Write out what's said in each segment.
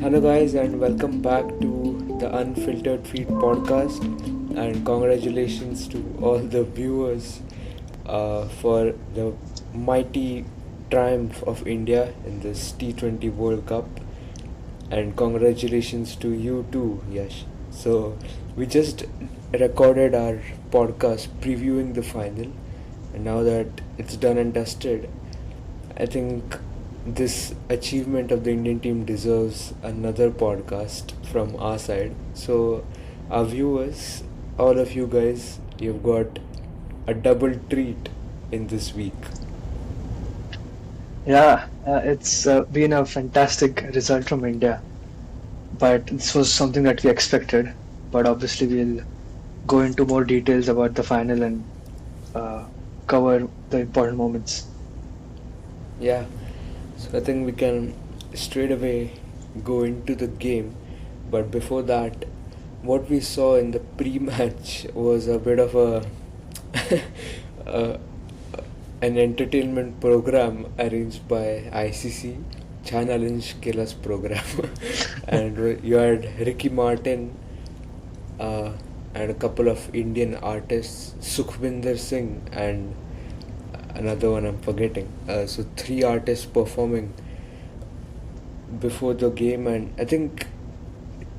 Hello, guys, and welcome back to the Unfiltered Feed podcast. And congratulations to all the viewers for the mighty triumph of India in this T20 World Cup. And congratulations to you too, Yash. So, we just recorded our podcast previewing the final, and now that it's done and dusted, I think this achievement of the Indian team deserves another podcast from our side. So, our viewers, all of you guys, you've got a double treat in this week. It's been a fantastic result from India, but this was something that we expected. But obviously, we'll go into more details about the final and uh, cover the important moments. Yeah, so I think we can straight away go into the game. But before that, what we saw in the pre-match was a bit of uh, an entertainment program arranged by ICC, Challenge Killers program, and you had Ricky Martin uh, and a couple of Indian artists, Sukhvinder Singh and another one I'm forgetting. So three artists performing before the game, and I think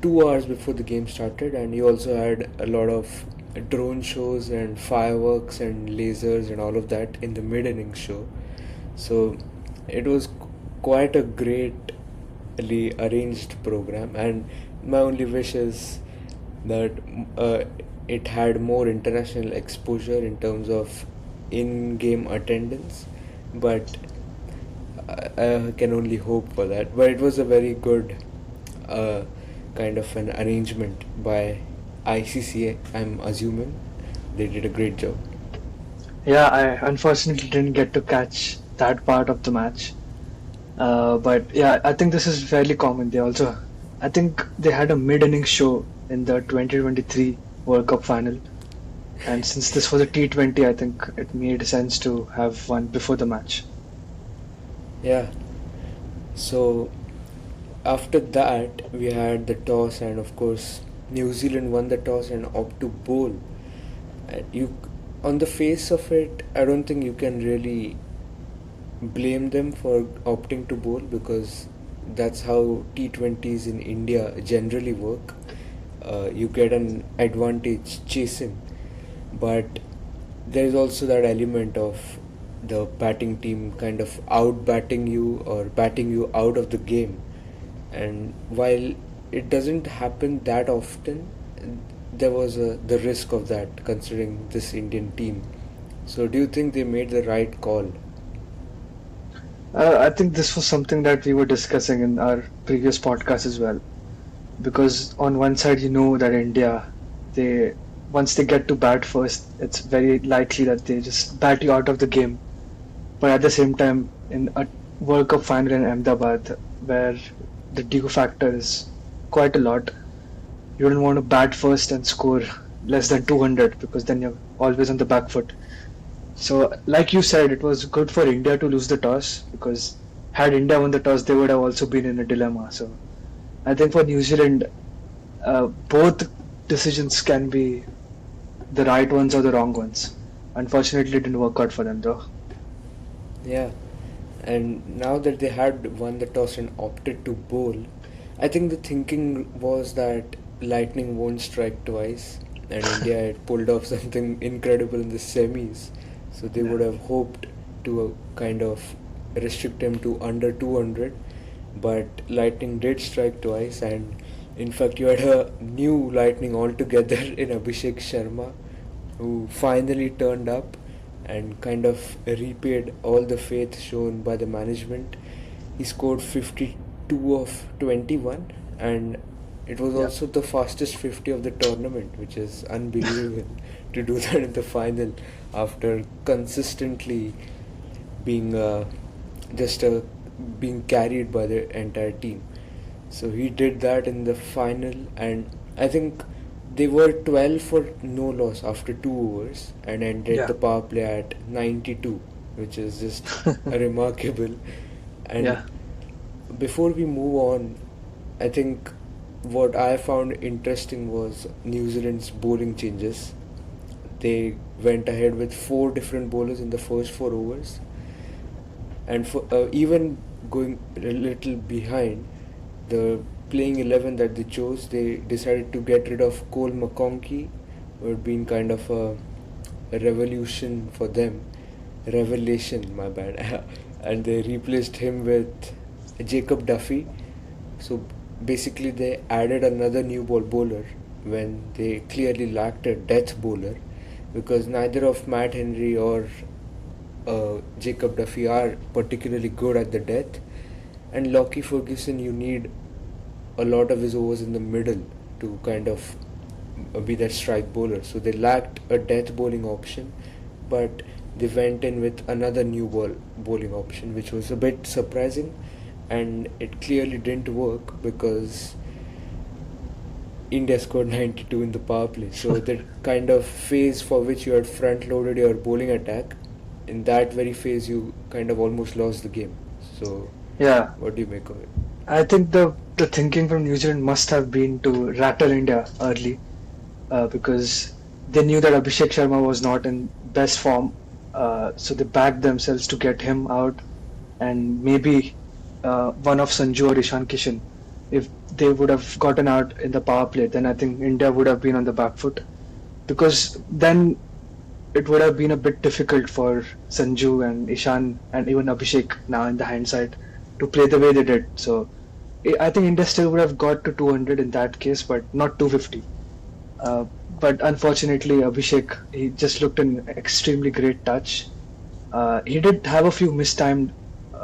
2 hours before the game started, and you also had a lot of drone shows and fireworks and lasers and all of that in the mid-inning show. So it was quite a greatly arranged program, and my only wish is that it had more international exposure in terms of in-game attendance, but I can only hope for that. But it was a very good uh, kind of an arrangement by ICC. I'm assuming they did a great job. Yeah, I unfortunately didn't get to catch that part of the match. But yeah, I think this is fairly common. I think they had a mid-inning show in the 2023 World Cup final. And since this was a T20, I think it made sense to have one before the match. Yeah. So after that, we had the toss, and of course, New Zealand won the toss and opted to bowl. You, on the face of it, I don't think you can really blame them for opting to bowl, because that's how T20s in India generally work. You get an advantage chasing, but there is also that element of the batting team kind of out batting you or batting you out of the game. And while it doesn't happen that often, there was the risk of that considering this Indian team. So, do you think they made the right call? I think this was something that we were discussing in our previous podcast as well. Because on one side, you know that India, they once they get to bat first, it's very likely that they just bat you out of the game. But at the same time, in a World Cup final in Ahmedabad, where the dew factor is quite a lot, you don't want to bat first and score less than 200 because then you're always on the back foot. So, like you said, it was good for India to lose the toss because had India won the toss, they would have also been in a dilemma. So, I think for New Zealand, both decisions can be the right ones or the wrong ones. Unfortunately, it didn't work out for them though. Yeah. And now that they had won the toss and opted to bowl, I think the thinking was that lightning won't strike twice, and India had pulled off something incredible in the semis. So they Yeah. would have hoped to kind of restrict him to under 200, but lightning did strike twice, and in fact, you had a new lightning altogether in Abhishek Sharma, who finally turned up and kind of repaid all the faith shown by the management. He scored 52 of 21, and it was Yeah. also the fastest 50 of the tournament, which is unbelievable to do that in the final after consistently being just being carried by the entire team. So he did that in the final, and I think they were 12 for no loss after 2 overs and ended Yeah. the power play at 92, which is just remarkable. And Yeah. before we move on, I think what I found interesting was New Zealand's bowling changes. They went ahead with four different bowlers in the first 4 overs, and for even going a little behind the playing 11 that they chose, they decided to get rid of Cole McConkey, who had been kind of a revolution for them, revelation, my bad, and they replaced him with Jacob Duffy. So basically, they added another new ball bowler when they clearly lacked a death bowler, because neither of Matt Henry or Jacob Duffy are particularly good at the death. And Lockie Ferguson, you need a lot of his overs in the middle to kind of be that strike bowler. So they lacked a death bowling option, but they went in with another new bowling option, which was a bit surprising, and it clearly didn't work because India scored 92 in the power play. So the kind of phase for which you had front loaded your bowling attack, in that very phase you kind of almost lost the game. So Yeah, what do you make of it? I think the thinking from New Zealand must have been to rattle India early, because they knew that Abhishek Sharma was not in best form, so they backed themselves to get him out, and maybe one of Sanju or Ishan Kishan. If they would have gotten out in the power play, then I think India would have been on the back foot, because then it would have been a bit difficult for Sanju and Ishan and even Abhishek now in the hindsight to play the way they did. So I think India still would have got to 200 in that case, but not 250. Uh, but unfortunately, Abhishek, he just looked an extremely great touch. He did have a few mistimed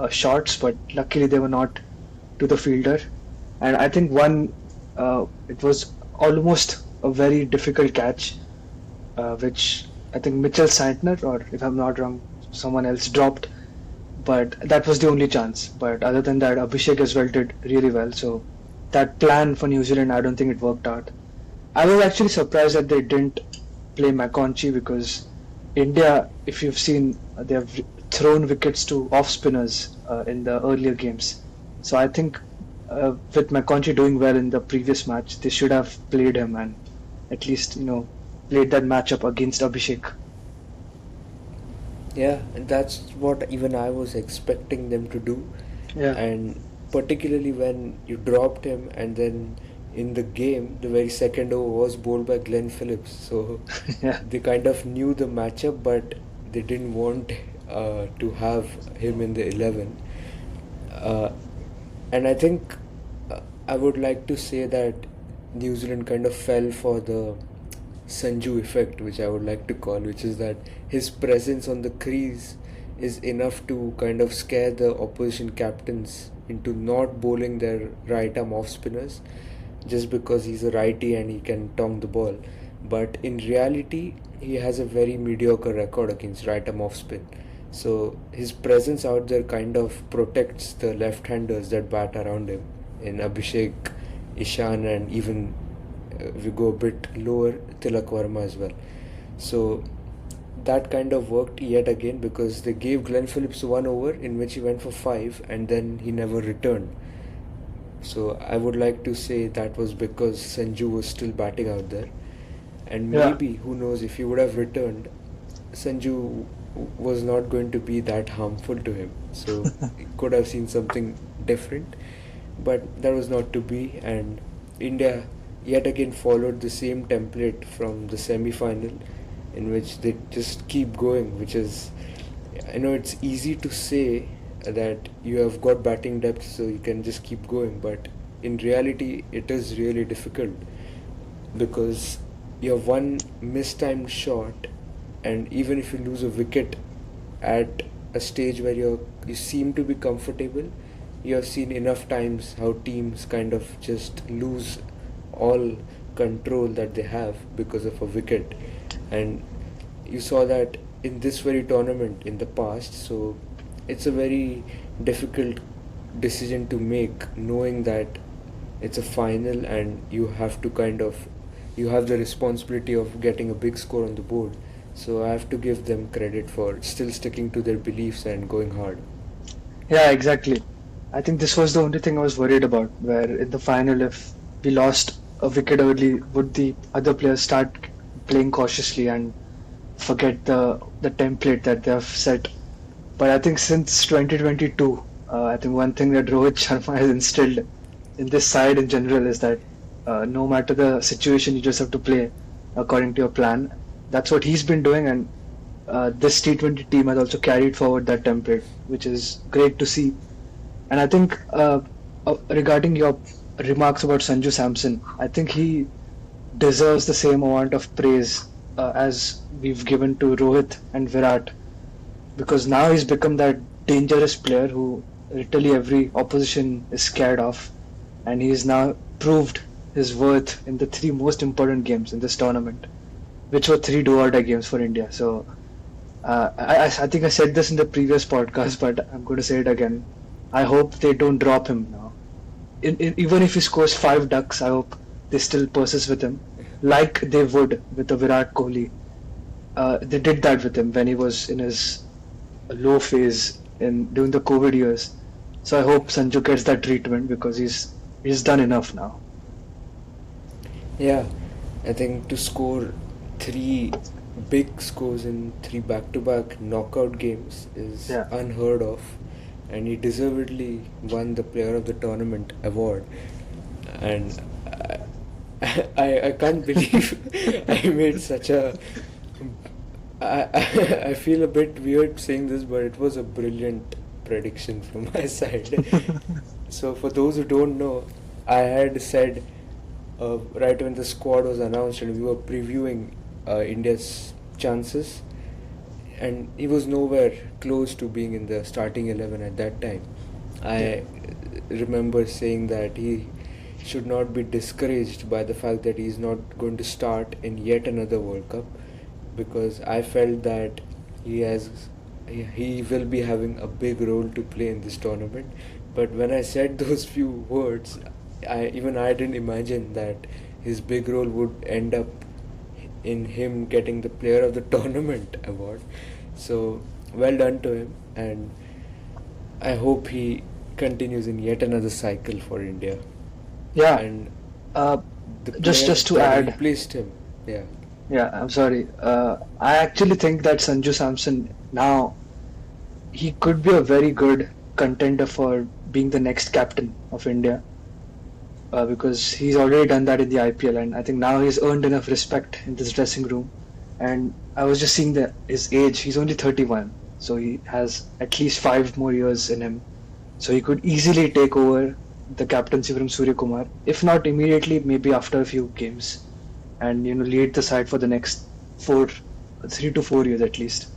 shots, but luckily they were not to the fielder. And I think it was almost a very difficult catch, which I think Mitchell Santner, or if I'm not wrong, someone else dropped. But that was the only chance. But other than that, Abhishek as well did really well. So that plan for New Zealand, I don't think it worked out. I was actually surprised that they didn't play McConkey, because India, if you've seen, they have thrown wickets to off spinners in the earlier games. So I think with McConkey doing well in the previous match, they should have played him and at least played that matchup against Abhishek. Yeah, and that's what even I was expecting them to do. Yeah, And particularly when you dropped him, and then in the game, the very second over was bowled by Glenn Phillips. So yeah, they kind of knew the matchup, but they didn't want to have him in the 11. Uh, and I think I would like to say that New Zealand kind of fell for the Sanju effect, which I would like to call, which is that his presence on the crease is enough to kind of scare the opposition captains into not bowling their right arm off spinners just because he's a righty and he can tong the ball. But in reality, he has a very mediocre record against right arm off spin. So his presence out there kind of protects the left handers that bat around him in Abhishek, Ishan, and even if we go a bit lower, Tilak Varma as well. So that kind of worked yet again because they gave Glenn Phillips 1 over in which he went for five and then he never returned. So I would like to say that was because Sanju was still batting out there. And yeah, maybe, who knows, if he would have returned, Sanju was not going to be that harmful to him. So he could have seen something different. But that was not to be. And India yet again followed the same template from the semi-final, in which they just keep going, which is, I know it's easy to say that you have got batting depth so you can just keep going, but in reality it is really difficult because you have one mistimed shot, and even if you lose a wicket at a stage where you seem to be comfortable, you have seen enough times how teams kind of just lose all control that they have because of a wicket. And you saw that in this very tournament in the past. So it's a very difficult decision to make, knowing that it's a final and you have the responsibility of getting a big score on the board. So I have to give them credit for still sticking to their beliefs and going hard. yeah, exactly. I think this was the only thing I was worried about. Where in the final, if we lost a wicket early, would the other players start playing cautiously and forget the template that they have set? But I think since 2022, I think one thing that Rohit Sharma has instilled in this side in general is that no matter the situation, you just have to play according to your plan. That's what he's been doing, and this T20 team has also carried forward that template, which is great to see. And I think regarding your remarks about Sanju Samson, I think he deserves the same amount of praise as we've given to Rohit and Virat, because now he's become that dangerous player who literally every opposition is scared of, and he's now proved his worth in the three most important games in this tournament, which were three do or die games for India. So I think I said this in the previous podcast, but I'm going to say it again. I hope they don't drop him now. Even if he scores five ducks, I hope they still persist with him, like they would with the Virat Kohli. They did that with him when he was in his low phase in during the COVID years. So I hope Sanju gets that treatment because he's done enough now. Yeah, I think to score three big scores in three back-to-back knockout games is Yeah, unheard of, and he deservedly won the Player of the Tournament award. And I can't believe I made such a. I feel a bit weird saying this, but it was a brilliant prediction from my side. So, for those who don't know, I had said right when the squad was announced and we were previewing India's chances, and he was nowhere close to being in the starting 11 at that time. yeah, I remember saying that he should not be discouraged by the fact that he is not going to start in yet another World Cup, because I felt that he has he will be having a big role to play in this tournament. But when I said those few words, I didn't imagine that his big role would end up in him getting the Player of the Tournament award. So well done to him, and I hope he continues in yet another cycle for India. yeah. And Uh, the just players to that add, replaced him, yeah, yeah, I'm sorry. I actually think that Sanju Samson now he could be a very good contender for being the next captain of India because he's already done that in the IPL, and I think now he's earned enough respect in this dressing room. And I was just seeing his age; he's only 31, so he has at least 5 more years in him. So he could easily take over the captaincy from Surya Kumar, if not immediately, maybe after a few games, and lead the side for the next 3 to 4 years at least.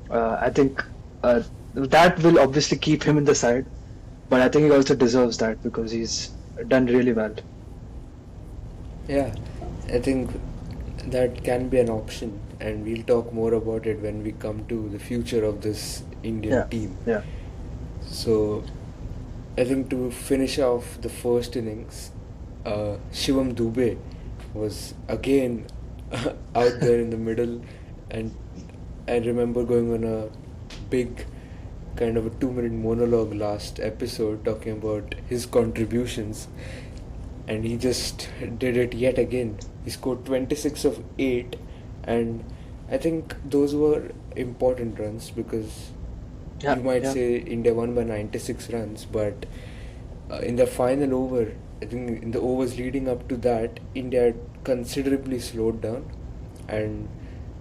I think that will obviously keep him in the side, but I think he also deserves that because he's done really well. yeah. I think that can be an option, and we'll talk more about it when we come to the future of this Indian Yeah, team. yeah, So I think to finish off the first innings, Shivam Dubey was again out there in the middle, and I remember going on a big kind of a 2 minute monologue last episode talking about his contributions, and he just did it yet again. He scored 26 of 8, and I think those were important runs because yeah, you might yeah, say India won by 96 runs, but in the final over, I think in the overs leading up to that, India had considerably slowed down and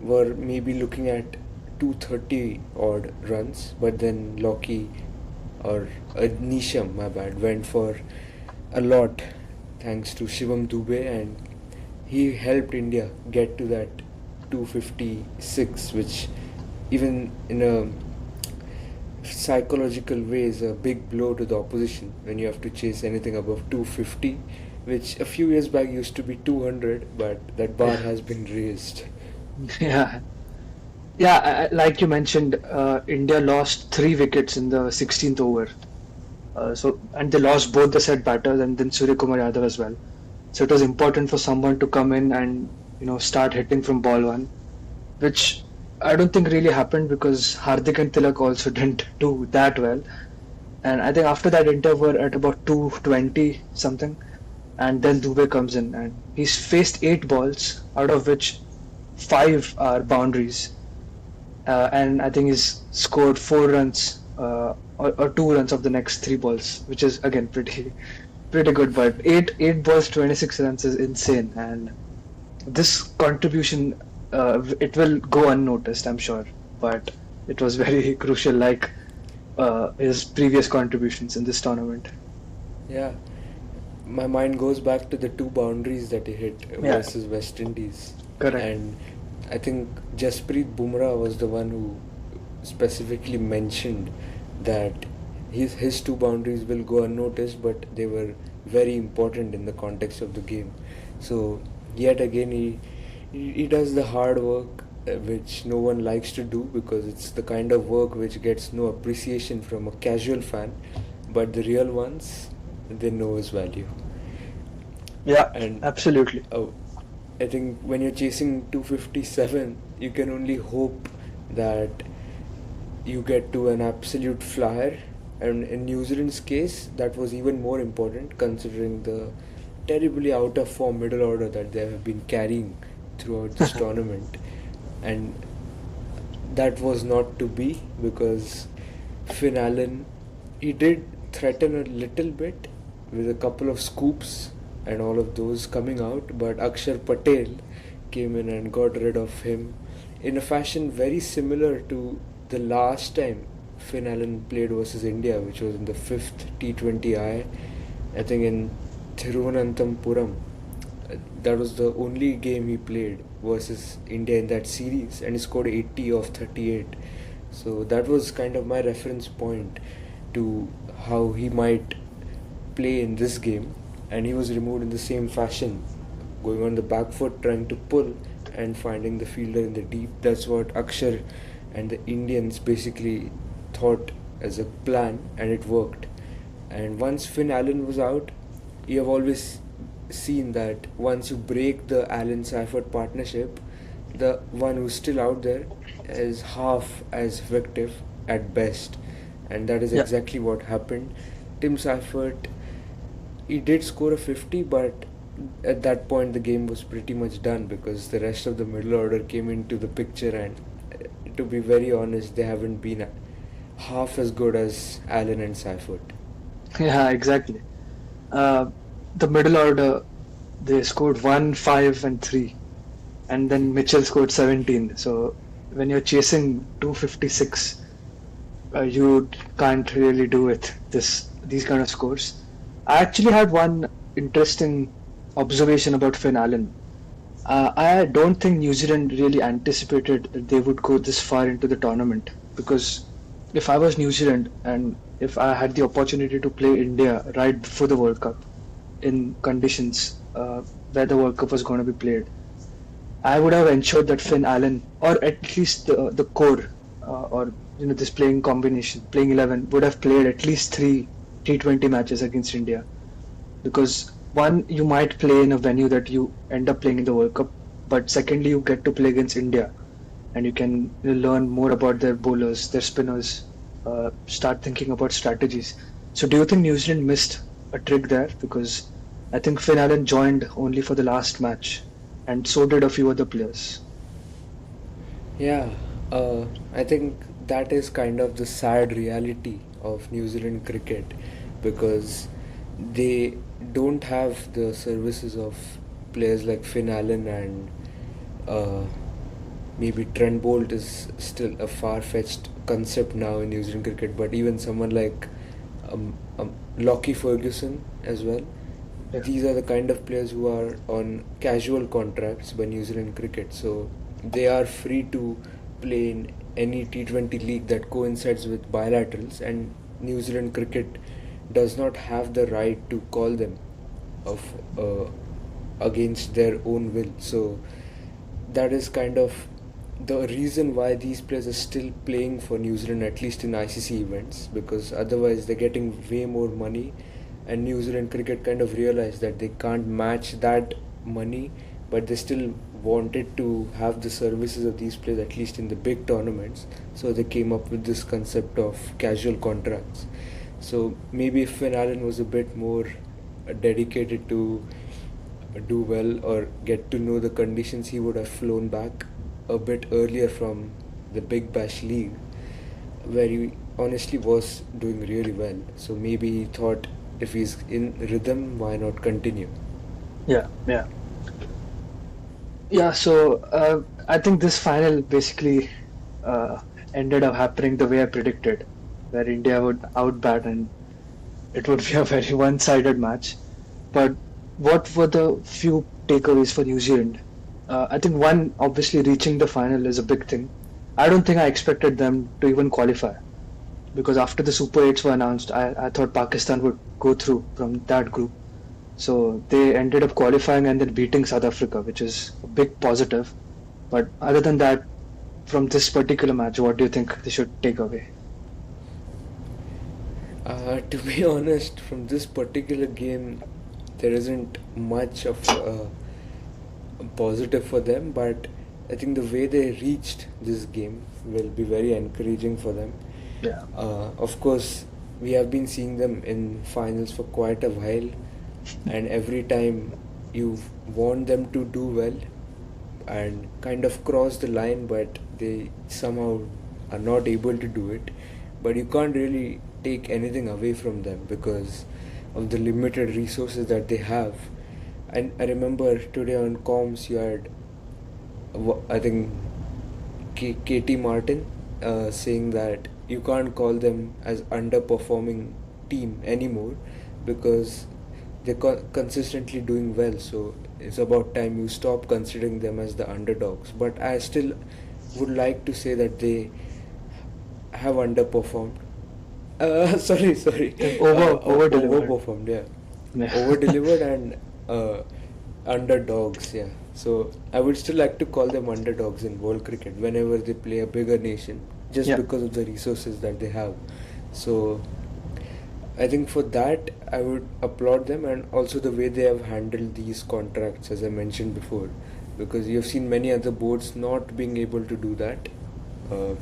were maybe looking at 230 odd runs, but then Loki or Nisham, my bad, went for a lot thanks to Shivam Dubey, and he helped India get to that 256, which even in a psychological way is a big blow to the opposition when you have to chase anything above 250, which a few years back used to be 200, but that bar has been raised. yeah. Yeah, like you mentioned, India lost 3 wickets in the 16th over. And they lost both the set batters and then Surya Kumar Yadav as well. So it was important for someone to come in and start hitting from ball one, which I don't think really happened because Hardik and Tilak also didn't do that well. And I think after that Inter were at about 220 something, and then Dubé comes in and he's faced 8 balls, out of which 5 are boundaries, and I think he's scored 4 runs, or 2 runs of the next 3 balls, which is again pretty good. But eight balls, 26 runs is insane, and this contribution, it will go unnoticed, I'm sure, but it was very crucial, like his previous contributions in this tournament. Yeah, my mind goes back to the two boundaries that he hit Yeah, versus West Indies, correct. and I think Jasprit Bumrah was the one who specifically mentioned that his two boundaries will go unnoticed, but they were very important in the context of the game. So yet again, he does the hard work, which no one likes to do because it's the kind of work which gets no appreciation from a casual fan, but the real ones, they know his value. Yeah, And absolutely. uh, I think when you're chasing 257, you can only hope that you get to an absolute flyer. And in New Zealand's case, that was even more important considering the terribly out of form middle order that they have been carrying throughout this tournament. And that was not to be because Finn Allen, he did threaten a little bit with a couple of scoops and all of those coming out, but Akshar Patel came in and got rid of him in a fashion very similar to the last time Finn Allen played versus India, which was in the fifth T20I think in Thiruvananthapuram. That was the only game he played versus India in that series, and he scored 80 of 38. So that was kind of my reference point to how he might play in this game, and he was removed in the same fashion, going on the back foot, trying to pull and finding the fielder in the deep. That's what Akshar and the Indians basically thought as a plan, and it worked. And once Finn Allen was out, you have always seen that once you break the Allen Seifert partnership, the one who's still out there is half as effective at best, and that is Yeah, exactly what happened. Tim Seifert, he did score a 50, but at that point the game was pretty much done because the rest of the middle order came into the picture, and to be very honest, they haven't been half as good as Allen and Seifert. yeah, exactly. Uh, the middle order, they scored 1, 5, and 3, and then Mitchell scored 17. So when you're chasing 256, you can't really do it. These kind of scores. I actually had one interesting observation about Finn Allen. I don't think New Zealand really anticipated that they would go this far into the tournament, because if I was New Zealand and if I had the opportunity to play India right before the World Cup in conditions where the World Cup was going to be played, I would have ensured that Finn Allen, or at least the core, or this playing combination, playing 11, would have played at least 3 T20 matches against India. Because one, you might play in a venue that you end up playing in the World Cup, but secondly, you get to play against India, and you can learn more about their bowlers, their spinners, start thinking about strategies. So, do you think New Zealand missed a trick there? Because I think Finn Allen joined only for the last match, and so did a few other players. Yeah, I think that is kind of the sad reality of New Zealand cricket because they don't have the services of players like Finn Allen, and uh, maybe Trent Bolt is still a far-fetched concept now in New Zealand cricket, but even someone like Lockie Ferguson as well. Yeah. These are the kind of players who are on casual contracts by New Zealand cricket, so they are free to play in any T20 league that coincides with bilaterals, and New Zealand cricket does not have the right to call them of against their own will. So that is kind of the reason why these players are still playing for New Zealand, at least in ICC events, because otherwise they're getting way more money, and New Zealand cricket kind of realized that they can't match that money, but they still wanted to have the services of these players at least in the big tournaments, so they came up with this concept of casual contracts. So maybe if Finn Allen was a bit more dedicated to do well or get to know the conditions, he would have flown back a bit earlier from the Big Bash League, where he honestly was doing really well. So maybe he thought if he's in rhythm, why not continue? Yeah, yeah. Yeah, so I think this final basically uh, ended up happening the way I predicted, where India would outbat and it would be a very one-sided match. But what were the few takeaways for New Zealand? I think one, obviously reaching the final is a big thing. I don't think I expected them to even qualify because after the Super 8s were announced, I thought Pakistan would go through from that group. So they ended up qualifying and then beating South Africa, which is a big positive. But other than that, from this particular match, what do you think they should take away? To be honest, from this particular game, there isn't much of a positive for them, but I think the way they reached this game will be very encouraging for them. Yeah. Of course, we have been seeing them in finals for quite a while, and every time you want them to do well and kind of cross the line, but they somehow are not able to do it. But you can't really take anything away from them because of the limited resources that they have. And I remember today on comms you had, I think, Katie Martin saying that you can't call them as underperforming team anymore because they're consistently doing well. So it's about time you stop considering them as the underdogs. But I still would like to say that they have underperformed. Sorry. Over delivered. Overperformed, yeah. Yeah. Over delivered and underdogs, yeah. So I would still like to call them underdogs in world cricket whenever they play a bigger nation, just Yeah. because of the resources that they have. So I think for that I would applaud them, and also the way they have handled these contracts, as I mentioned before, because you've seen many other boards not being able to do that. Uh,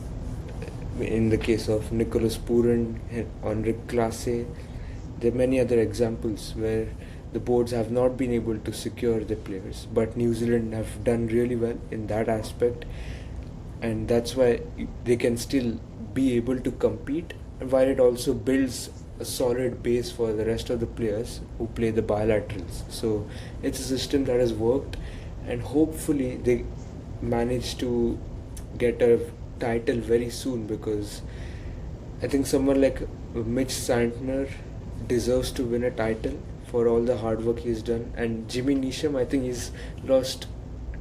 in the case of Nicholas Pooran, Henrik Clase, there are many other examples where the boards have not been able to secure the players, but New Zealand have done really well in that aspect, and that's why they can still be able to compete, while it also builds a solid base for the rest of the players who play the bilaterals. So it's a system that has worked, and hopefully they manage to get a title very soon, because I think someone like Mitch Santner deserves to win a title for all the hard work he's done. And Jimmy Neesham, I think he's lost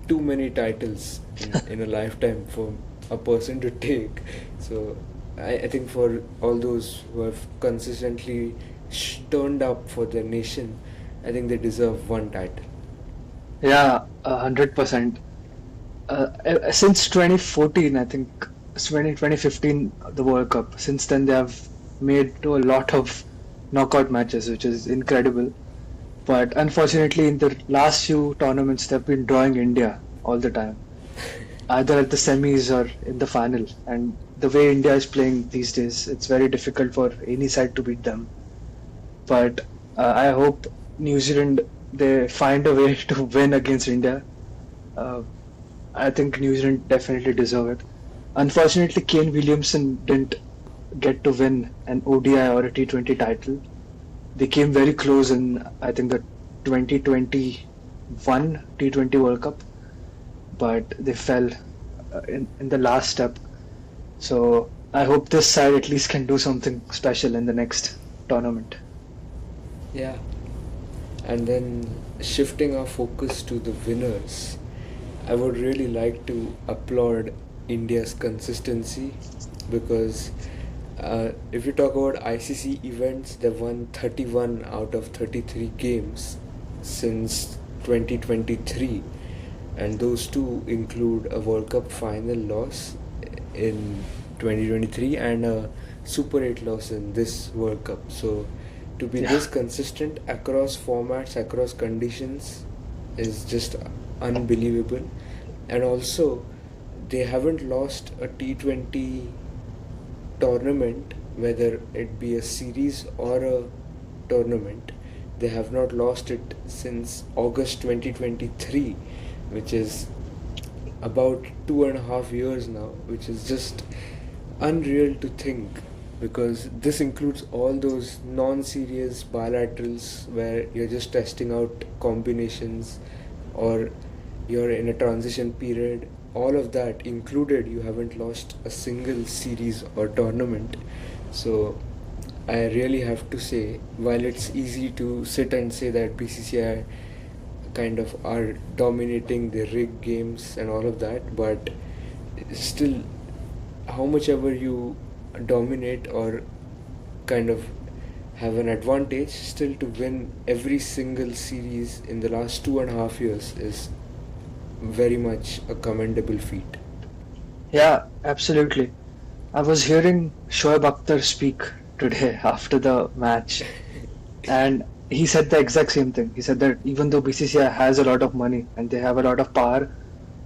too many titles in a lifetime for a person to take. So I think for all those who have consistently turned up for their nation, I think they deserve one title. Yeah, 100%. Since 2014, I think, 2015, the World Cup, since then they have made to a lot of knockout matches, which is incredible. But unfortunately, in the last few tournaments, they've been drawing India all the time, either at the semis or in the final. And the way India is playing these days, it's very difficult for any side to beat them. But I hope New Zealand, they find a way to win against India. Uh, I think New Zealand definitely deserve it. Unfortunately, Kane Williamson didn't get to win an ODI or a T20 title. They came very close in, I think, the 2021 T20 World Cup, but they fell in the last step. So I hope this side at least can do something special in the next tournament. Yeah. And then shifting our focus to the winners, I would really like to applaud India's consistency, because if you talk about ICC events, they've won 31 out of 33 games since 2023, and those two include a World Cup final loss in 2023 and a Super 8 loss in this World Cup. So to be Yeah. this consistent across formats, across conditions, is just unbelievable. And also, they haven't lost a T20 tournament whether it be a series or a tournament. They have not lost it since August 2023, which is about 2.5 years now, which is just unreal to think, because this includes all those non-serious bilaterals where you're just testing out combinations, or you're in a transition period. All of that included, you haven't lost a single series or tournament. So I really have to say, while it's easy to sit and say that BCCI kind of are dominating the rig games and all of that, but still, how much ever you dominate or kind of have an advantage, still to win every single series in the last 2.5 years is very much a commendable feat. Yeah, absolutely. I was hearing Shoaib Akhtar speak today after the match, and he said the exact same thing. He said that even though BCCI has a lot of money and they have a lot of power,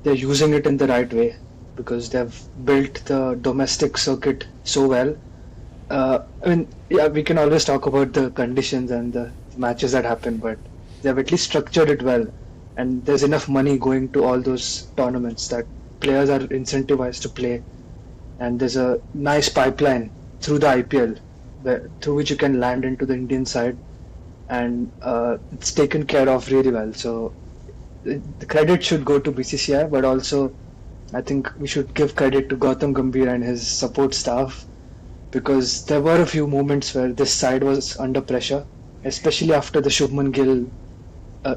they're using it in the right way because they've built the domestic circuit so well. I mean, yeah, we can always talk about the conditions and the matches that happen, but they've at least structured it well, and there's enough money going to all those tournaments that players are incentivized to play, and there's a nice pipeline through the IPL through which you can land into the Indian side, and it's taken care of really well. So the credit should go to BCCI, but also I think we should give credit to Gautam Gambhir and his support staff, because there were a few moments where this side was under pressure, especially after the Shubman Gill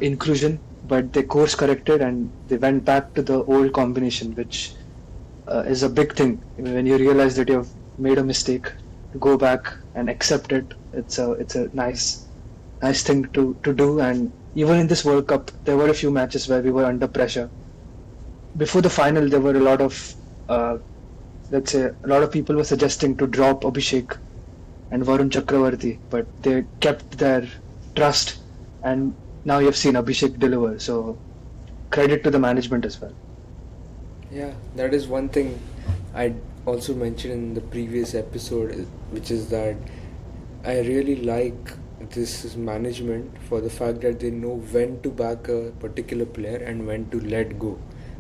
inclusion. But they course corrected and they went back to the old combination, which is a big thing. When you realize that you have made a mistake, to go back and accept it, it's a nice thing to do. And even in this World Cup, there were a few matches where we were under pressure. Before the final, there were a lot of let's say a lot of people were suggesting to drop Abhishek and Varun Chakravarti, but they kept their trust, and now you've seen Abhishek deliver. So credit to the management as well. Yeah, that is one thing I also mentioned in the previous episode, which is that I really like this management for the fact that they know when to back a particular player and when to let go.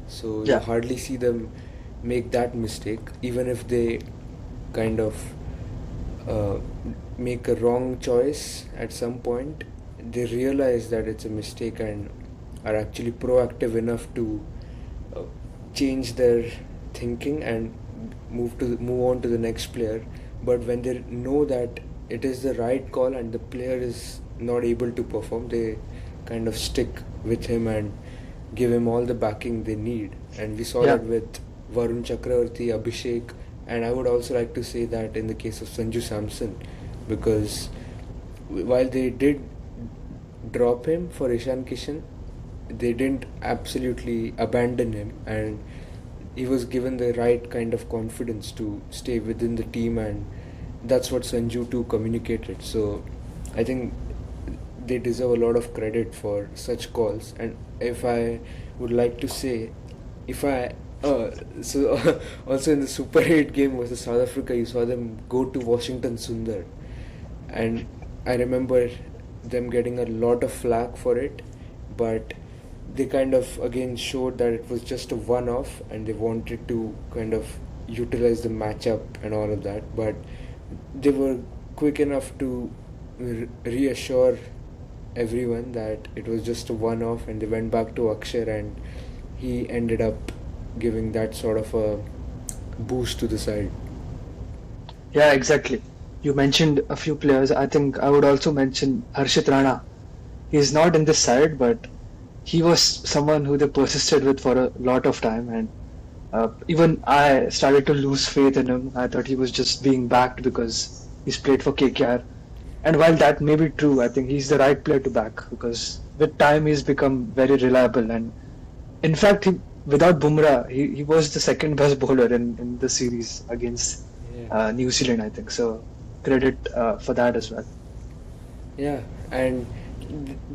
So you Yeah, hardly see them make that mistake, even if they kind of uh, make a wrong choice at some point. They realize that it's a mistake and are actually proactive enough to uh, change their thinking and move on to the next player. But when they know that it is the right call and the player is not able to perform, they kind of stick with him and give him all the backing they need. And we saw yeah, that with Varun Chakravarti, Abhishek, and I would also like to say that in the case of Sanju Samson, because while they did drop him for Ishan Kishan, they didn't absolutely abandon him, and he was given the right kind of confidence to stay within the team, and that's what Sanju too communicated. So I think they deserve a lot of credit for such calls. And if I would like to say, if I so also in the Super 8 game versus South Africa, you saw them go to Washington Sundar, and I remember them getting a lot of flack for it, but they kind of again showed that it was just a one-off and they wanted to kind of utilize the matchup and all of that, but they were quick enough to reassure everyone that it was just a one-off, and they went back to Akshar and he ended up giving that sort of a boost to the side. yeah, exactly. You mentioned a few players. I think I would also mention Harshit Rana. He's not in this side, but he was someone who they persisted with for a lot of time, and even I started to lose faith in him. I thought he was just being backed because he's played for KKR. And while that may be true, I think he's the right player to back, because with time he's become very reliable. And in fact, without Bumrah, he was the second best bowler in the series against Yeah. New Zealand, I think. So credit for that as well. Yeah, and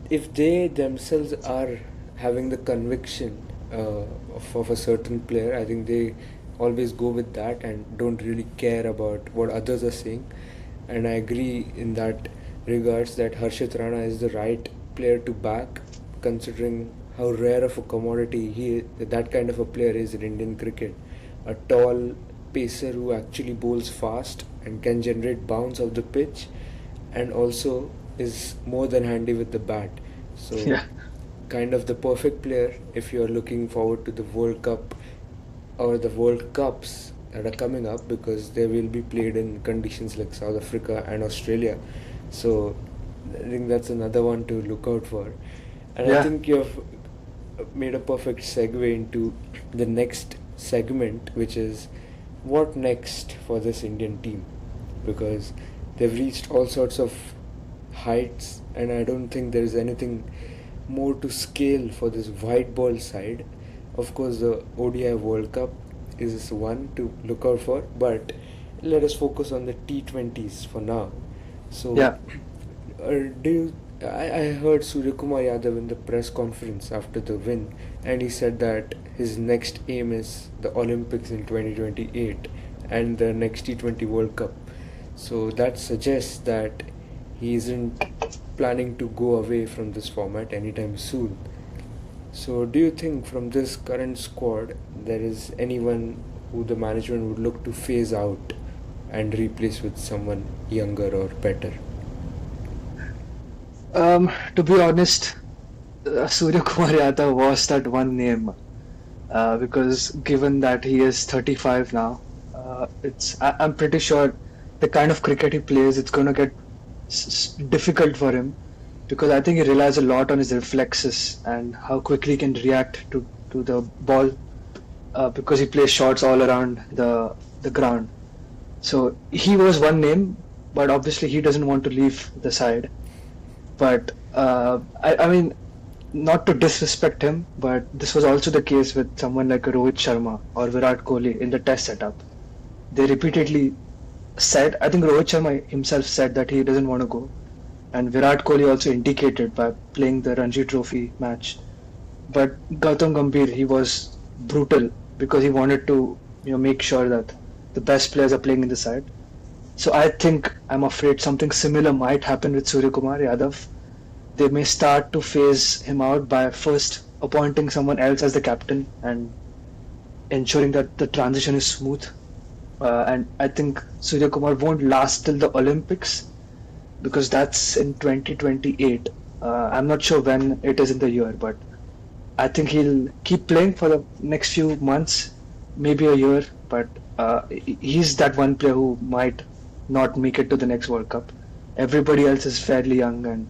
if they themselves are having the conviction of a certain player, I think they always go with that and don't really care about what others are saying. And I agree in that regards that Harshit Rana is the right player to back, considering how rare of a commodity that kind of a player is in Indian cricket. A tall pacer who actually bowls fast and can generate bounce of the pitch, and also is more than handy with the bat. So Yeah, kind of the perfect player if you're looking forward to the World Cup or the World Cups that are coming up, because they will be played in conditions like South Africa and Australia. So I think that's another one to look out for. And I yeah. think you've made a perfect segue into the next segment, which is what next for this Indian team, because they've reached all sorts of heights, and I don't think there is anything more to scale for this white ball side. Of course, the ODI World Cup is one to look out for, but let us focus on the T20s for now. So, Yeah. do you, I heard Surya Kumar Yadav in the press conference after the win, and he said that his next aim is the Olympics in 2028 and the next T20 World Cup. So that suggests that he isn't planning to go away from this format anytime soon. So, do you think from this current squad there is anyone who the management would look to phase out and replace with someone younger or better? To be honest, Surya Kumar Yadav was that one name because given that he is 35 now, I'm pretty sure the kind of cricket he plays, it's going to get difficult for him because I think he relies a lot on his reflexes and how quickly he can react to the ball because he plays shots all around the ground. So he was one name, but obviously he doesn't want to leave the side. But I mean, not to disrespect him, but this was also the case with someone like Rohit Sharma or Virat Kohli in the test setup. They repeatedly said, I think Rohit Sharma himself said that he doesn't want to go. And Virat Kohli also indicated by playing the Ranji Trophy match. But Gautam Gambhir, he was brutal because he wanted to make sure that the best players are playing in the side. So I'm afraid something similar might happen with Surya Kumar Yadav. They may start to phase him out by first appointing someone else as the captain and ensuring that the transition is smooth. And I think Surya Kumar won't last till the Olympics because that's in 2028. I'm not sure when it is in the year, but I think he'll keep playing for the next few months, maybe a year. But he's that one player who might not make it to the next World Cup. Everybody else is fairly young and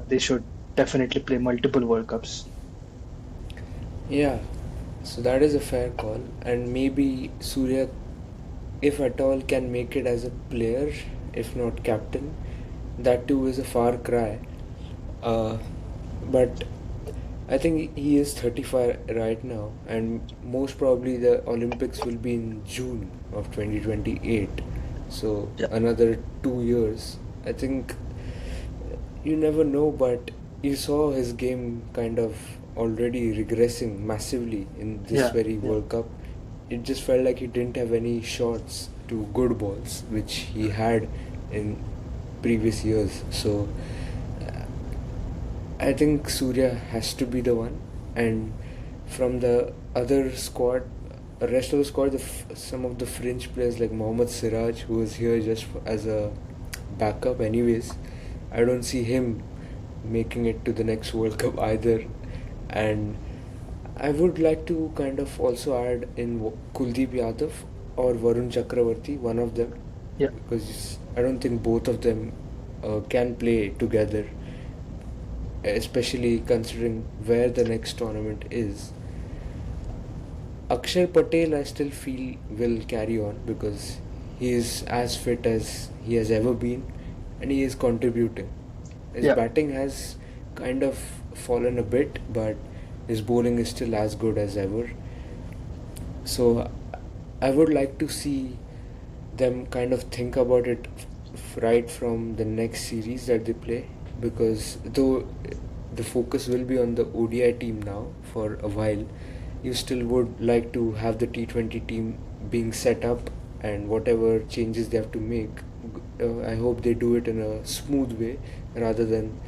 they should definitely play multiple World Cups. Yeah, so that is a fair call, and maybe Surya, if at all, can make it as a player, if not captain. That too is a far cry. Uh, but I think he is 35 right now, and most probably the Olympics will be in June of 2028. So Yeah. another 2 years. I think you never know, but you saw his game kind of already regressing massively in this Yeah, very yeah, World Cup. It just felt like he didn't have any shots to good balls, which he had in previous years. So I think Surya has to be the one, and from the other squad, the rest of the squad, some of the fringe players like Mohammad Siraj, who was here just as a backup, anyways. I don't see him making it to the next World Cup either, and I would like to kind of also add in Kuldeep Yadav or Varun Chakravarti, one of them, yeah, because I don't think both of them can play together, especially considering where the next tournament is. Akshay Patel, I still feel will carry on because he is as fit as he has ever been, and he is contributing. His yeah. batting has kind of fallen a bit, but his bowling is still as good as ever. So I would like to see them kind of think about it right from the next series that they play, because though the focus will be on the ODI team now for a while, you still would like to have the T20 team being set up, and whatever changes they have to make, I hope they do it in a smooth way rather than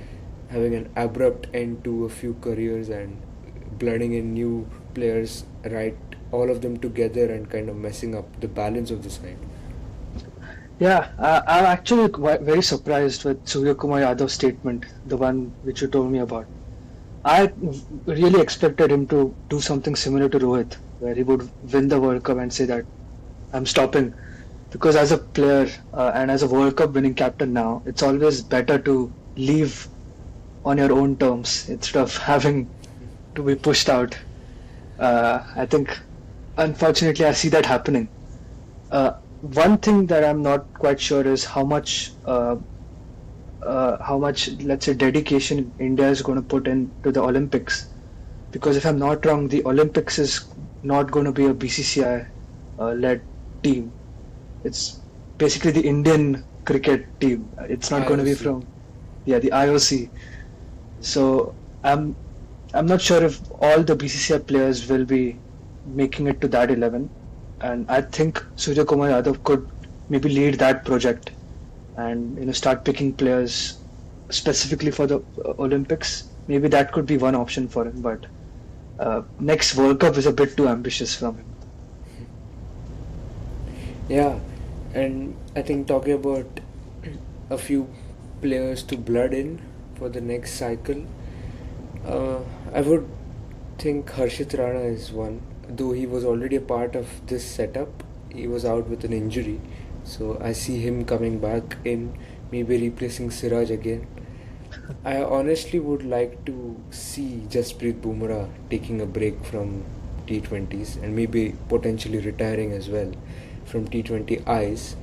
having an abrupt end to a few careers and blooding in new players, right, all of them together, and kind of messing up the balance of the side. Yeah, I'm actually very surprised with Surya Kumar Yadav's statement, the one which you told me about. I really expected him to do something similar to Rohit, where he would win the World Cup and say that I'm stopping. Because as a player and as a World Cup winning captain now, it's always better to leave on your own terms instead of having to be pushed out. I think, unfortunately, I see that happening. One thing that I'm not quite sure is how much, let's say, dedication India is going to put into the Olympics. Because if I'm not wrong, the Olympics is not going to be a BCCI led team. It's basically the Indian cricket team. It's not going to be IOC. from, yeah, the IOC. So I'm not sure if all the BCCI players will be making it to that 11, and I think Surya Kumar Yadav could maybe lead that project and start picking players specifically for the Olympics. Maybe that could be one option for him, but next World Cup is a bit too ambitious from him. Yeah, and I think talking about a few players to blood in for the next cycle, I would think Harshit Rana is one. Though he was already a part of this setup, he was out with an injury. So I see him coming back in, maybe replacing Siraj again. I honestly would like to see Jasprit Bumrah taking a break from T20s and maybe potentially retiring as well from T20 Is,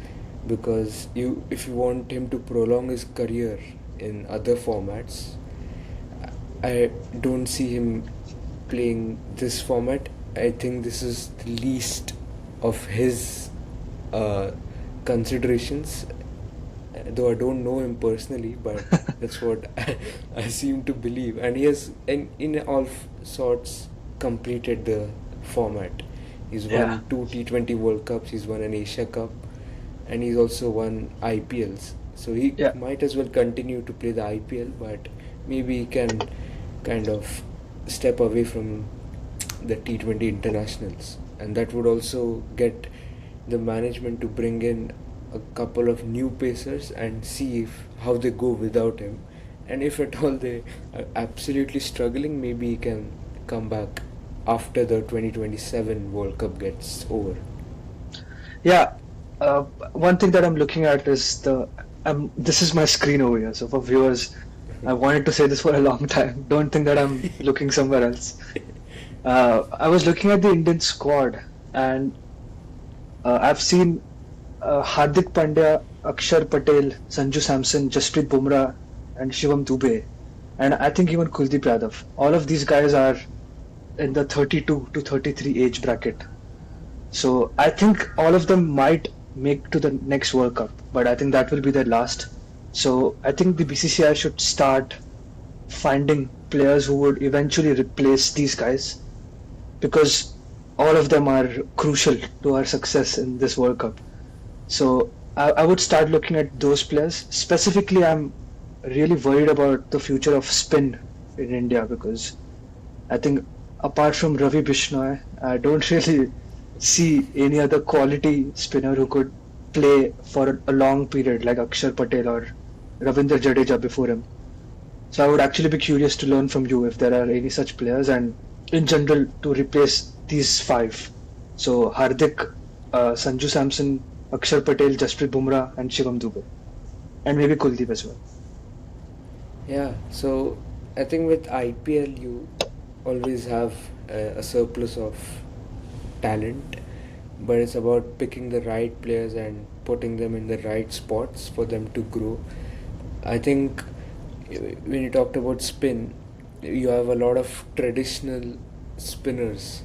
because if you want him to prolong his career in other formats, I don't see him playing this format. I think this is the least of his uh, considerations, though I don't know him personally, but that's what I seem to believe. And he has, in all sorts, completed the format. He's Yeah, won two T20 World Cups, he's won an Asia Cup, and he's also won IPLs. So he yeah, might as well continue to play the IPL, but maybe he can kind of step away from the T20 internationals, and that would also get the management to bring in a couple of new pacers and see how they go without him. And if at all they are absolutely struggling, maybe he can come back after the 2027 World Cup gets over. yeah. One thing that I'm looking at is this is my screen over here. So for viewers, I wanted to say this for a long time. Don't think that I'm looking somewhere else. I was looking at the Indian squad, and I've seen Hardik Pandya, Akshar Patel, Sanju Samson, Jasprit Bumrah, and Shivam Dube, and I think even Kuldeep Yadav. All of these guys are in the 32 to 33 age bracket. So I think all of them might make to the next World Cup, but I think that will be their last. So I think the BCCI should start finding players who would eventually replace these guys, because all of them are crucial to our success in this World Cup. So I would start looking at those players. Specifically, I'm really worried about the future of spin in India, because I think apart from Ravi Bishnoi, I don't really see any other quality spinner who could play for a long period like Akshar Patel or Ravindra Jadeja before him. So I would actually be curious to learn from you if there are any such players, and in general to replace these five. So Hardik, Sanju Samson, Akshar Patel, Jasprit Bumrah, and Shivam Dube, and maybe Kuldeep as well. Yeah, so I think with IPL you always have a surplus of talent, but it's about picking the right players and putting them in the right spots for them to grow. I think when you talked about spin, you have a lot of traditional spinners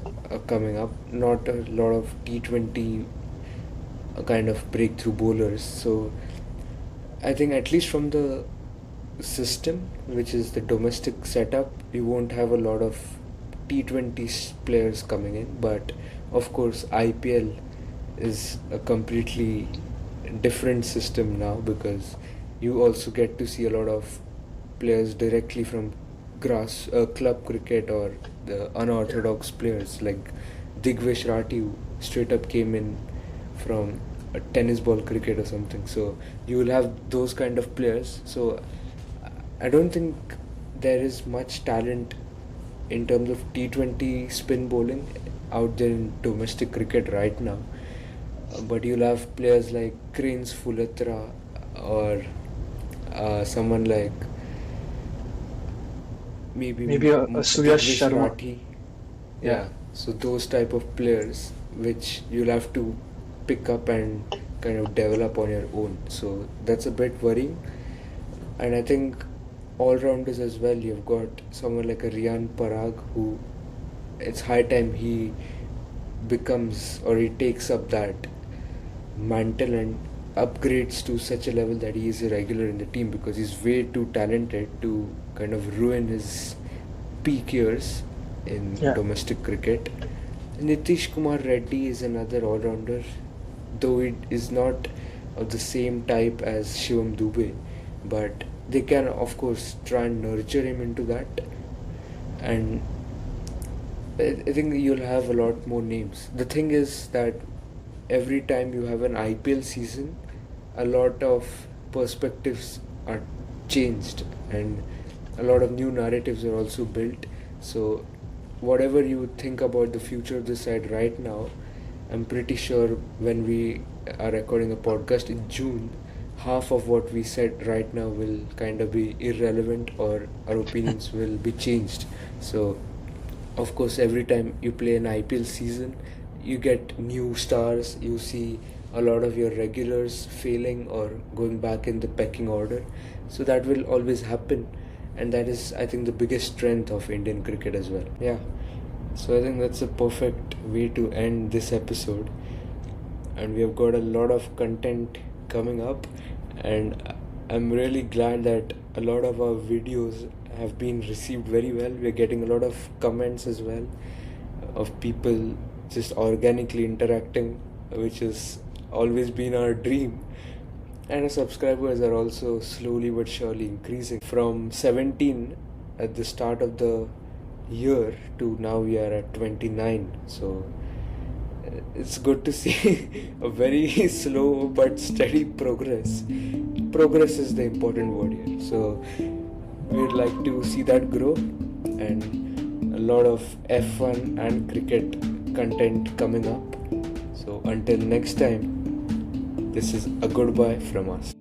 coming up, not a lot of T20 kind of breakthrough bowlers. So I think at least from the system, which is the domestic setup, you won't have a lot of T20 players coming in. But of course, IPL is a completely different system now, because you also get to see a lot of players directly from grass club cricket, or the unorthodox players like Digvesh Rathi, who straight up came in from a tennis ball cricket or something. So you will have those kind of players. So I don't think there is much talent in terms of T20 spin bowling out there in domestic cricket right now. But you'll have players like Cranes Fulatra, or someone like maybe Maybe a Suyash Digvish Sharma. Rathi. Yeah. Yeah, so those type of players which you'll have to pick up and kind of develop on your own. So that's a bit worrying. And I think all rounders as well. You've got someone like a Rian Parag, who it's high time he becomes, or he takes up that mantle and upgrades to such a level that he is a regular in the team, because he's way too talented to kind of ruin his peak years in Yeah. domestic cricket. Nitish Kumar Reddy is another all-rounder, though it is not of the same type as Shivam Dubey, but they can of course try and nurture him into that. And I think you'll have a lot more names. The thing is that every time you have an IPL season, a lot of perspectives are changed, and a lot of new narratives are also built. So whatever you think about the future of the side right now, I'm pretty sure when we are recording a podcast in June, half of what we said right now will kind of be irrelevant, or our opinions will be changed. So of course, every time you play an IPL season, you get new stars, you see a lot of your regulars failing or going back in the pecking order. So that will always happen, and that is, I think, the biggest strength of Indian cricket as well. Yeah, so I think that's a perfect way to end this episode, and we have got a lot of content coming up, and I'm really glad that a lot of our videos have been received very well. We're getting a lot of comments as well of people just organically interacting, which has always been our dream. And our subscribers are also slowly but surely increasing from 17 at the start of the year to now we are at 29. So it's good to see a very slow but steady progress. Progress is the important word here. So we'd like to see that grow, and a lot of F1 and cricket content coming up. So until next time, this is a goodbye from us.